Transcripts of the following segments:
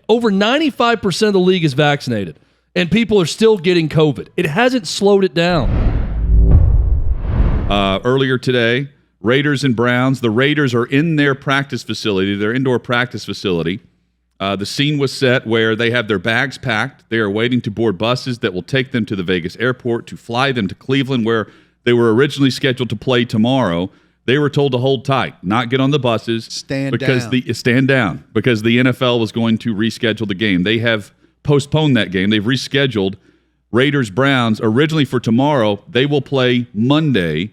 Over 95% of the league is vaccinated, and people are still getting COVID. It hasn't slowed it down. Earlier today, Raiders and Browns. The Raiders are in their practice facility, their indoor practice facility. The scene was set where they have their bags packed. They are waiting to board buses that will take them to the Vegas airport to fly them to Cleveland, where they were originally scheduled to play tomorrow. They were told to hold tight, not get on the buses. Stand down because the NFL was going to reschedule the game. They have postponed that game. They've rescheduled Raiders-Browns originally for tomorrow. They will play Monday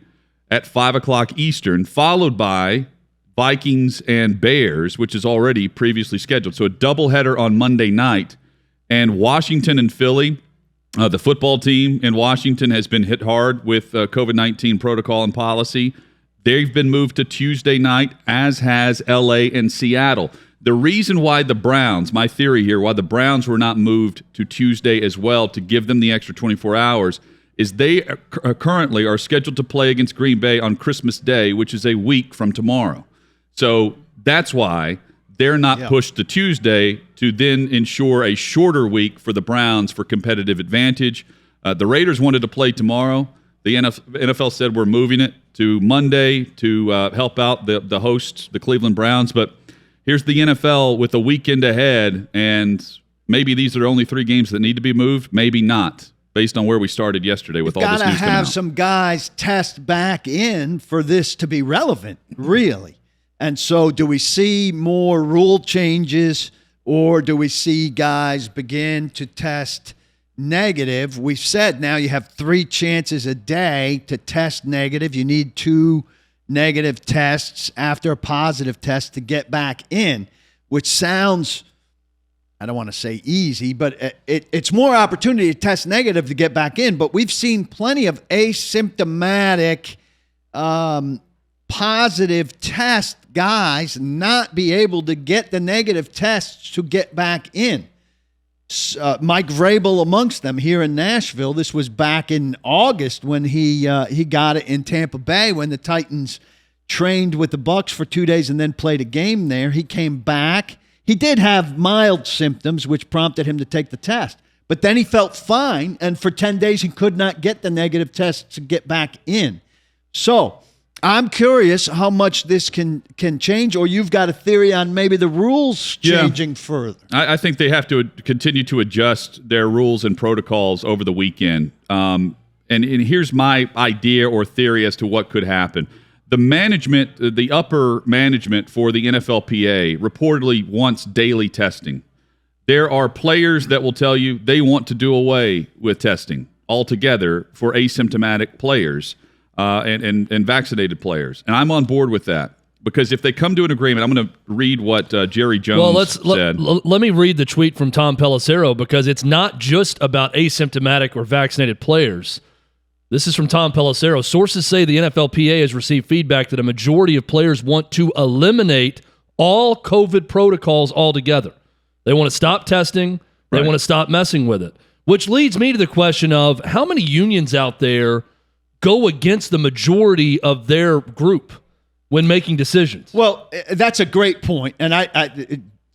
at 5 o'clock Eastern, followed by Vikings and Bears, which is already previously scheduled. So a doubleheader on Monday night. And Washington and Philly, the football team in Washington has been hit hard with COVID-19 protocol and policy. They've been moved to Tuesday night, as has LA and Seattle. The reason why the Browns, my theory here, why the Browns were not moved to Tuesday as well to give them the extra 24 hours is they currently are scheduled to play against Green Bay on Christmas Day, which is a week from tomorrow. So that's why they're not pushed to Tuesday to then ensure a shorter week for the Browns for competitive advantage. The Raiders wanted to play tomorrow. The NFL said we're moving it to Monday to help out the hosts, the Cleveland Browns. But here's the NFL with a weekend ahead, and maybe these are only 3 games that need to be moved. Maybe not, based on where we started yesterday with all this news coming out. Got to have some guys test back in for this to be relevant, really. And so do we see more rule changes, or do we see guys begin to test negative? We've said now you have 3 chances a day to test negative. You need 2 negative tests after a positive test to get back in, which sounds, I don't want to say easy, but it's more opportunity to test negative to get back in. But we've seen plenty of asymptomatic positive test guys not be able to get the negative tests to get back in. Mike Vrabel amongst them here in Nashville. This was back in August when he got it in Tampa Bay when the Titans trained with the Bucs for 2 days and then played a game there. He came back. He did have mild symptoms, which prompted him to take the test. But then he felt fine, and for 10 days he could not get the negative test to get back in. So I'm curious how much this can change, or you've got a theory on maybe the rules changing further. I think they have to continue to adjust their rules and protocols over the weekend. And here's my idea or theory as to what could happen. The management, the upper management for the NFLPA reportedly wants daily testing. There are players that will tell you they want to do away with testing altogether for asymptomatic players. And vaccinated players. And I'm on board with that because if they come to an agreement, I'm going to read what Jerry Jones said. Let me read the tweet from Tom Pelissero because it's not just about asymptomatic or vaccinated players. This is from Tom Pelissero. Sources say the NFLPA has received feedback that a majority of players want to eliminate all COVID protocols altogether. They want to stop testing. They want to stop messing with it, which leads me to the question of how many unions out there go against the majority of their group when making decisions. Well, that's a great point. And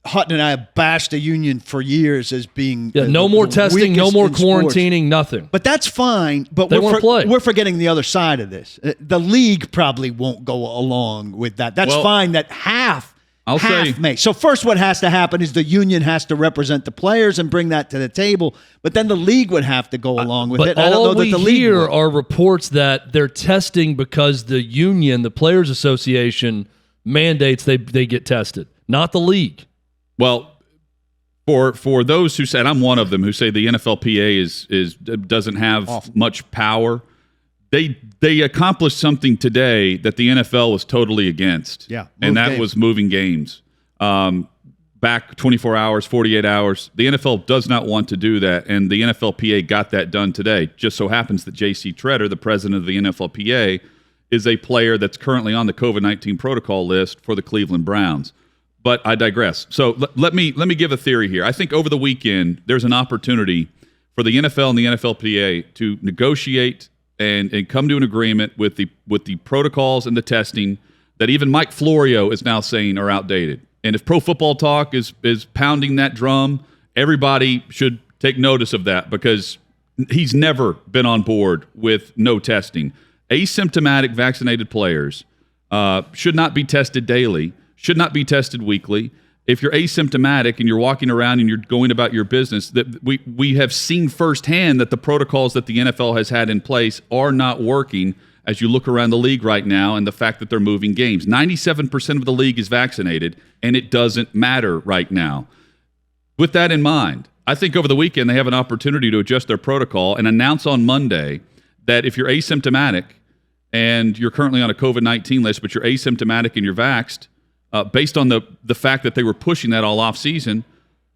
Hutton and I have bashed a union for years as being no more testing, no more quarantining, nothing. But that's fine. But we're forgetting the other side of this. The league probably won't go along with that. That's fine that half may. So first what has to happen is the union has to represent the players and bring that to the table, but then the league would have to go along with it. But all we hear are reports that they're testing because the union, the Players Association, mandates they get tested, not the league. Well, for those who say, and I'm one of them, who say the NFLPA doesn't have much power, they accomplished something today that the NFL was totally against. And that was moving games. Back 24 hours, 48 hours. The NFL does not want to do that, and the NFLPA got that done today. Just so happens that J.C. Treader, the president of the NFLPA, is a player that's currently on the COVID-19 protocol list for the Cleveland Browns. But I digress. So let me give a theory here. I think over the weekend, there's an opportunity for the NFL and the NFLPA to negotiate and come to an agreement with the protocols and the testing that even Mike Florio is now saying are outdated. And if Pro Football Talk is pounding that drum, everybody should take notice of that because he's never been on board with no testing. Asymptomatic vaccinated players should not be tested daily, should not be tested weekly. If you're asymptomatic and you're walking around and you're going about your business, that we have seen firsthand that the protocols that the NFL has had in place are not working as you look around the league right now and the fact that they're moving games. 97% of the league is vaccinated, and it doesn't matter right now. With that in mind, I think over the weekend they have an opportunity to adjust their protocol and announce on Monday that if you're asymptomatic and you're currently on a COVID-19 list, but you're asymptomatic and you're vaxxed, based on the fact that they were pushing that all off season,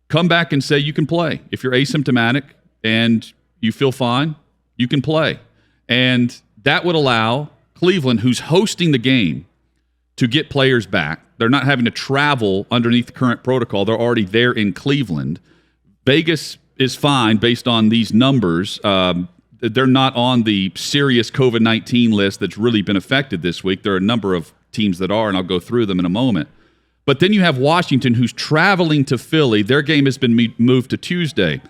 come back and say you can play. If you're asymptomatic and you feel fine, you can play. And that would allow Cleveland, who's hosting the game, to get players back. They're not having to travel underneath the current protocol. They're already there in Cleveland. Vegas is fine based on these numbers. They're not on the serious COVID-19 list that's really been affected this week. There are a number of teams that are, and I'll go through them in a moment. But then you have Washington, who's traveling to Philly. Their game has been moved to Tuesday.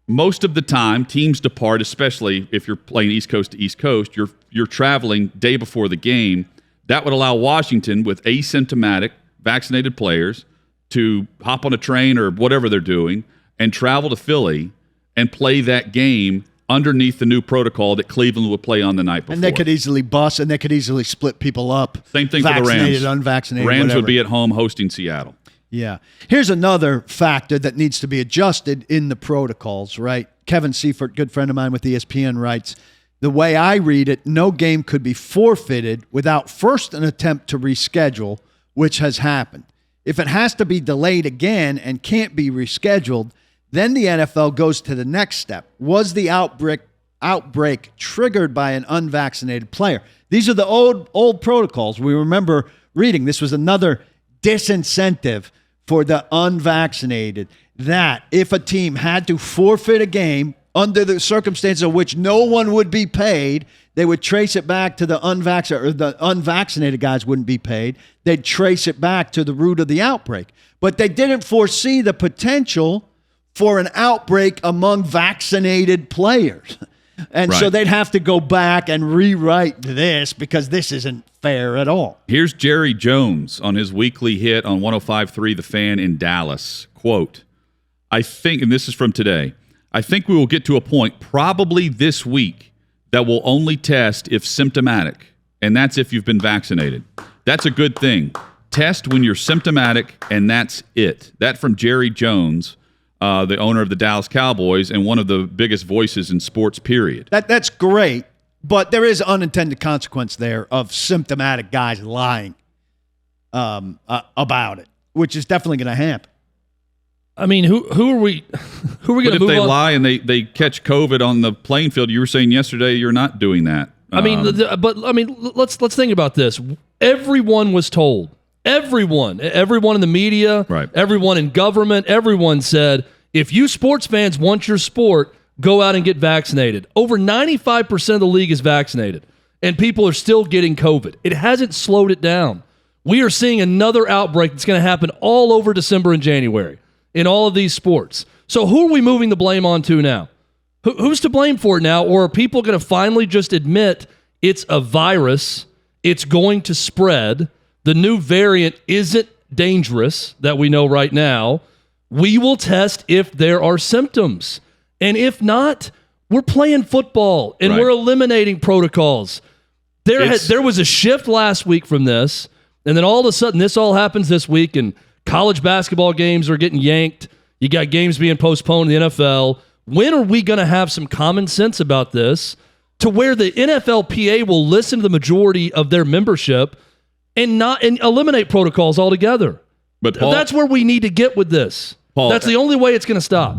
Most of the time, teams depart, especially if you're playing East Coast to East Coast, you're traveling day before the game. That would allow Washington with asymptomatic vaccinated players to hop on a train or whatever they're doing and travel to Philly and play that game underneath the new protocol that Cleveland would play on the night before. And they could easily bus, and they could easily split people up. Same thing for the Rams. Vaccinated, unvaccinated, Rams whatever. would be at home hosting Seattle. Yeah. Here's another factor that needs to be adjusted in the protocols, right? Kevin Seifert, good friend of mine with ESPN, writes, the way I read it, no game could be forfeited without first an attempt to reschedule, which has happened. If it has to be delayed again and can't be rescheduled, then the NFL goes to the next step. Was the outbreak triggered by an unvaccinated player? These are the old protocols. We remember reading this was another disincentive for the unvaccinated, that if a team had to forfeit a game under the circumstances of which no one would be paid, they would trace it back to the unvaccinated, or the unvaccinated guys wouldn't be paid. They'd trace it back to the root of the outbreak. But they didn't foresee the potential for an outbreak among vaccinated players. And so they'd have to go back and rewrite this because this isn't fair at all. Here's Jerry Jones on his weekly hit on 105.3 The Fan in Dallas. Quote, I think, and this is from today, I think we will get to a point probably this week that will only test if symptomatic, and that's if you've been vaccinated. That's a good thing. Test when you're symptomatic, and that's it. That from Jerry Jones, the owner of the Dallas Cowboys and one of the biggest voices in sports, period. That's great, but there is unintended consequence there of symptomatic guys lying about it, which is definitely going to happen. I mean, who are we going to move on? But if they lie and they catch COVID on the playing field, you were saying yesterday you're not doing that. Let's think about this. Everyone was told. Everyone in the media, right. Everyone in government, everyone said, if you sports fans want your sport, go out and get vaccinated. Over 95% of the league is vaccinated, and people are still getting COVID. It hasn't slowed it down. We are seeing another outbreak that's going to happen all over December and January in all of these sports. So who are we moving the blame on to now? Who's to blame for it now? Or are people going to finally just admit it's a virus, it's going to spread, the new variant isn't dangerous that we know right now, we will test if there are symptoms. And if not, we're playing football and we're eliminating protocols. There was a shift last week from this, and then all of a sudden this all happens this week, and college basketball games are getting yanked. You got games being postponed in the NFL. When are we going to have some common sense about this to where the NFLPA will listen to the majority of their membership and eliminate protocols altogether? But Paul, that's where we need to get with this. Paul, that's the only way it's going to stop.